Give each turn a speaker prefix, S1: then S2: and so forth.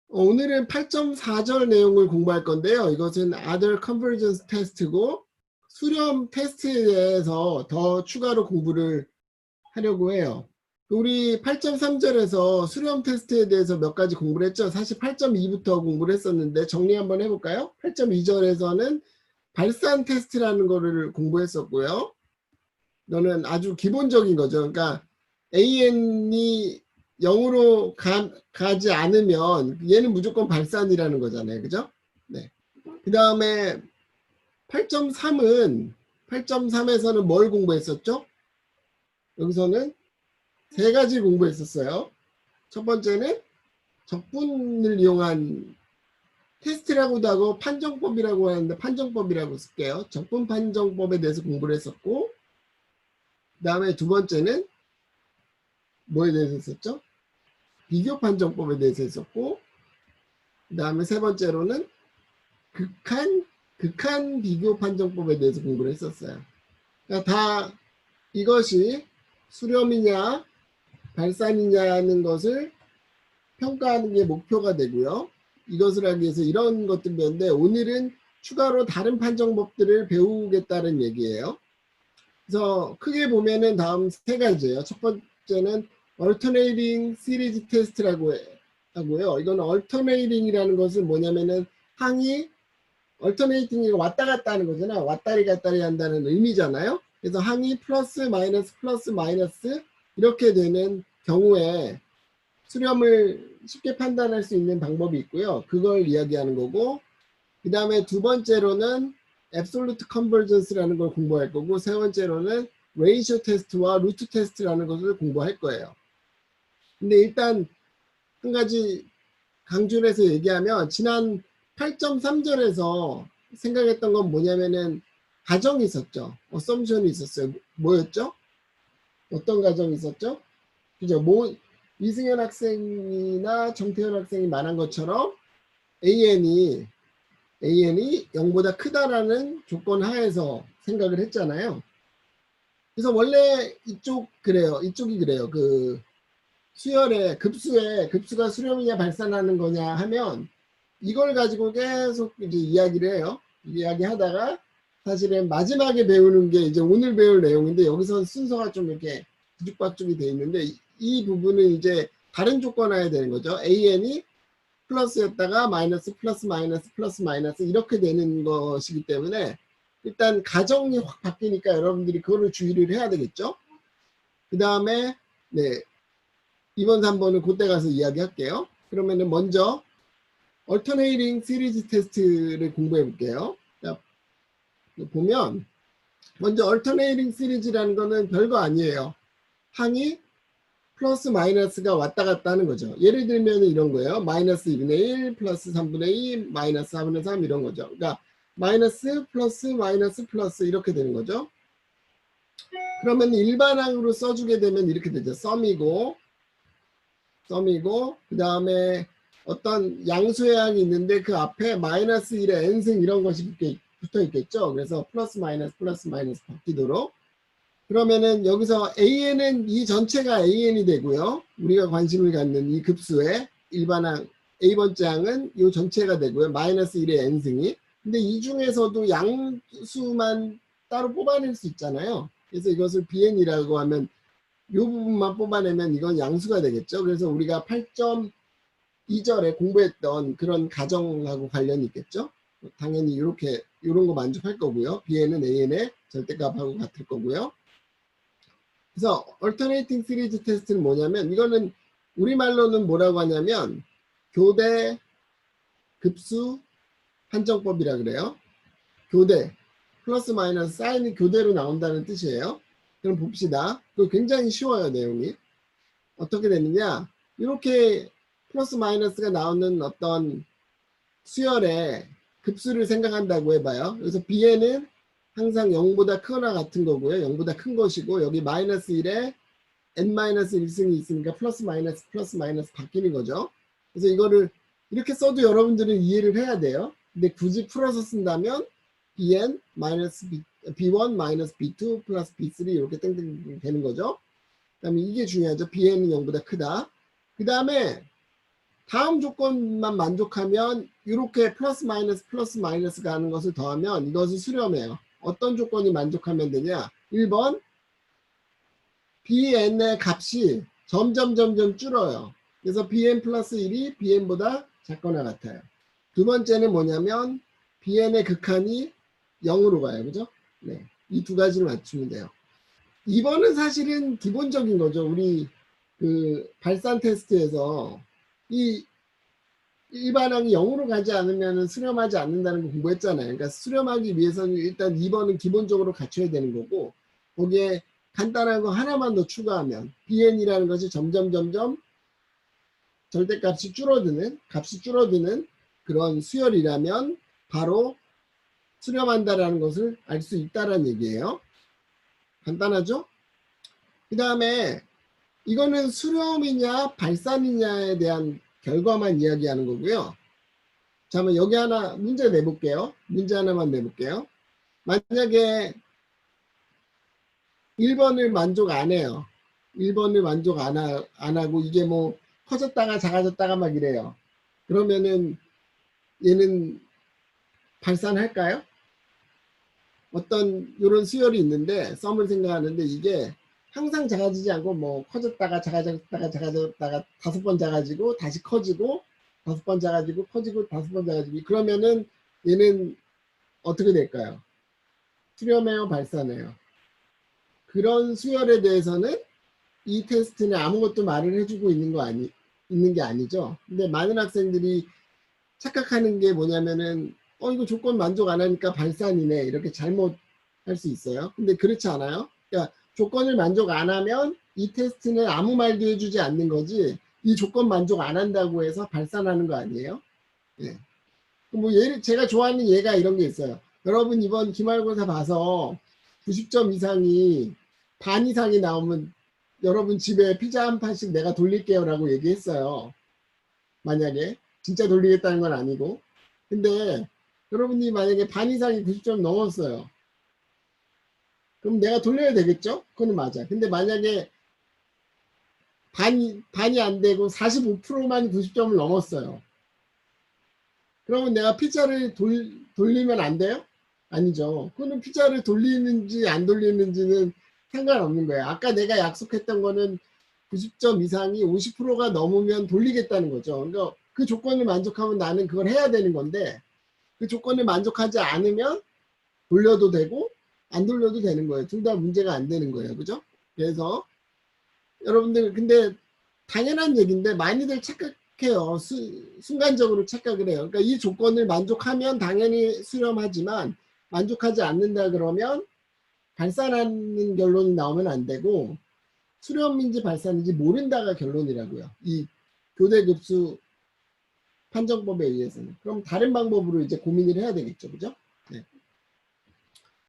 S1: 오늘은 8.4절 내용을 공부할 건데요. 이것은 Other Convergence Test고 수렴 테스트에 대해서 더 추가로 공부를 하려고 해요. 우리 8.3절에서 수렴 테스트에 대해서 몇 가지 공부를 했죠. 사실 8.2부터 공부를 했었는데 정리 한번 해볼까요? 8.2절에서는 발산 테스트라는 거를 공부했었고요. 이거는 아주 기본적인 거죠. 그러니까 AN이 0으로 가지 않으면 얘는 무조건 발산이라는 거잖아요. 그죠? 네. 그 다음에 8.3에서는 뭘 공부했었죠? 여기서는 세 가지 공부했었어요. 첫 번째는 적분을 이용한 테스트라고도 하고 판정법이라고 하는데 판정법이라고 쓸게요. 적분 판정법에 대해서 공부를 했었고, 그 다음에 두 번째는 뭐에 대해서 했었죠? 비교 판정법에 대해서 했었고, 그 다음에 세 번째로는 극한 비교 판정법에 대해서 공부를 했었어요. 그러니까 다 이것이 수렴이냐 발산이냐는 것을 평가하는 게 목표가 되고요. 이것을 하기 위해서 이런 것들 배웠는데 오늘은 추가로 다른 판정법들을 배우겠다는 얘기예요. 그래서 크게 보면은 다음 세 가지예요. 첫 번째는 Alternating Series Test라고 하고요. 이건 Alternating이라는 것은 뭐냐면은 항이 Alternating이 왔다 갔다 하는 거잖아. 왔다리 갔다리 한다는 의미잖아요. 그래서 항이 플러스 마이너스 이렇게 되는 경우에 수렴을 쉽게 판단할 수 있는 방법이 있고요. 그걸 이야기하는 거고, 그 다음에 두 번째로는 Absolute Convergence라는 걸 공부할 거고, 세 번째로는 Ratio 테스트와 루트 테스트라는 것을 공부할 거예요. 근데 일단 한 가지 강조를 해서 얘기하면 지난 8.3절에서 생각했던 건 뭐냐면은 가정이 있었죠. 어썸션이 있었어요. 뭐였죠? 어떤 가정이 있었죠? 그죠? 이승현 학생이나 정태현 학생이 말한 것처럼 AN이 0보다 크다라는 조건 하에서 생각을 했잖아요. 그래서 원래 이쪽이 그래요. 그 수열의 급수가 수렴이냐 발산하는 거냐 하면 이걸 가지고 계속 이제 이야기를 해요. 이야기하다가 사실은 마지막에 배우는 게 이제 오늘 배울 내용인데 여기서 순서가 좀 이렇게 뒤죽박죽이 돼 있는데 이 부분은 이제 다른 조건화해야 되는 거죠. AN이 플러스였다가 마이너스 플러스 마이너스 이렇게 되는 것이기 때문에 일단 가정이 확 바뀌니까 여러분들이 그거를 주의를 해야 되겠죠. 그 다음에 네 2번 3번은 그때 가서 이야기할게요. 그러면은 먼저 Alternating Series 테스트를 공부해 볼게요. 자, 보면 먼저 Alternating Series라는 거는 별거 아니에요. 항이 플러스 마이너스가 왔다 갔다 하는 거죠. 예를 들면 이런 거예요. 마이너스 2분의 1 플러스 3분의 2 마이너스 4분의 3 이런 거죠. 그러니까 마이너스 플러스 이렇게 되는 거죠. 그러면 일반항으로 써주게 되면 이렇게 되죠. 썸이고 그 다음에 어떤 양수의 항이 있는데 그 앞에 마이너스 1의 n승 이런 것이 붙어 있겠죠. 그래서 플러스 마이너스 바뀌도록. 그러면은 여기서 AN은 이 전체가 AN이 되고요. 우리가 관심을 갖는 이 급수의 일반항 A번째 항은 이 전체가 되고요. 마이너스 1의 n승이. 근데 이 중에서도 양수만 따로 뽑아낼 수 있잖아요. 그래서 이것을 BN이라고 하면 이 부분만 뽑아내면 이건 양수가 되겠죠. 그래서 우리가 8.2절에 공부했던 그런 가정하고 관련이 있겠죠. 당연히 이런 거 만족할 거고요. BN은 AN의 절대값하고 같을 거고요. 그래서 Alternating Series 테스트는 뭐냐면 이거는 우리말로는 뭐라고 하냐면 교대 급수 판정법이라 그래요. 교대 플러스 마이너스 사인이 교대로 나온다는 뜻이에요. 그럼 봅시다. 그거 굉장히 쉬워요. 내용이 어떻게 되느냐 이렇게 플러스 마이너스가 나오는 어떤 수열의 급수를 생각한다고 해봐요. 그래서 B에는 항상 0보다 크거나 같은 거고요. 0보다 큰 것이고 여기 마이너스 1에 n-1승이 있으니까 플러스 마이너스 바뀌는 거죠. 그래서 이거를 이렇게 써도 여러분들은 이해를 해야 돼요. 근데 굳이 풀어서 쓴다면 bn b1 마이너스 b2 플러스 b3 이렇게 땡땡 되는 거죠. 그 다음에 이게 중요하죠. bn은 0보다 크다. 그 다음에 다음 조건만 만족하면 이렇게 플러스 마이너스 가는 것을 더하면 이것을 수렴해요. 어떤 조건이 만족하면 되냐? 1번 bn의 값이 점점 줄어요. 그래서 bn 플러스 1이 bn보다 작거나 같아요. 두 번째는 뭐냐면 bn의 극한이 0으로 가요. 그죠? 네. 이 두 가지를 맞추면 돼요. 2번은 사실은 기본적인 거죠. 우리 그 발산 테스트에서 이 일반항이 0으로 가지 않으면 수렴하지 않는다는 거 공부했잖아요. 그러니까 수렴하기 위해서는 일단 2번은 기본적으로 갖춰야 되는 거고, 거기에 간단한 거 하나만 더 추가하면 bn이라는 것이 점점 절대값이 줄어드는 그런 수열이라면 바로 수렴한다라는 것을 알 수 있다라는 얘기예요. 간단하죠? 그 다음에 이거는 수렴이냐 발산이냐에 대한 결과만 이야기하는 거고요. 자, 한번 여기 하나 문제 내볼게요. 문제 하나만 내볼게요. 만약에 1번을 만족 안 해요. 1번을 만족 안 하고 이게 뭐 커졌다가 작아졌다가 막 이래요. 그러면은 얘는 발산할까요? 어떤 이런 수열이 있는데 썸을 생각하는데 이게 항상 작아지지 않고 뭐 커졌다가 작아졌다가 5번 작아지고 다시 커지고 5번 작아지고 커지고 5번 작아지고 그러면은 얘는 어떻게 될까요? 수렴해요, 발산해요? 그런 수열에 대해서는 이 테스트는 아무것도 말을 해주고 있는 게 아니죠. 근데 많은 학생들이 착각하는 게 뭐냐면은 이거 조건 만족 안 하니까 발산이네 이렇게 잘못할 수 있어요. 근데 그렇지 않아요. 그러니까 조건을 만족 안 하면 이 테스트는 아무 말도 해주지 않는 거지 이 조건 만족 안 한다고 해서 발산하는 거 아니에요. 예. 뭐 제가 좋아하는 예가 이런 게 있어요. 여러분 이번 기말고사 봐서 90점 이상이 반 이상이 나오면 여러분 집에 피자 한 판씩 내가 돌릴게요 라고 얘기했어요. 만약에 진짜 돌리겠다는 건 아니고. 근데 여러분이 만약에 반 이상이 90점 넘었어요. 그럼 내가 돌려야 되겠죠? 그건 맞아. 근데 만약에 반이 안 되고 45%만 90점을 넘었어요. 그러면 내가 피자를 돌리면 안 돼요? 아니죠. 그거는 피자를 돌리는지 안 돌리는지는 상관없는 거예요. 아까 내가 약속했던 거는 90점 이상이 50%가 넘으면 돌리겠다는 거죠. 그러니까 그 조건을 만족하면 나는 그걸 해야 되는 건데 그 조건을 만족하지 않으면 돌려도 되고 안 돌려도 되는 거예요. 둘 다 문제가 안 되는 거예요. 그죠? 그래서 여러분들 근데 당연한 얘기인데 많이들 착각해요. 순간적으로 착각을 해요. 그러니까 이 조건을 만족하면 당연히 수렴하지만 만족하지 않는다 그러면 발산하는 결론이 나오면 안 되고 수렴인지 발산인지 모른다가 결론이라고요. 이 교대급수 판정법에 의해서는. 그럼 다른 방법으로 이제 고민을 해야 되겠죠. 그죠?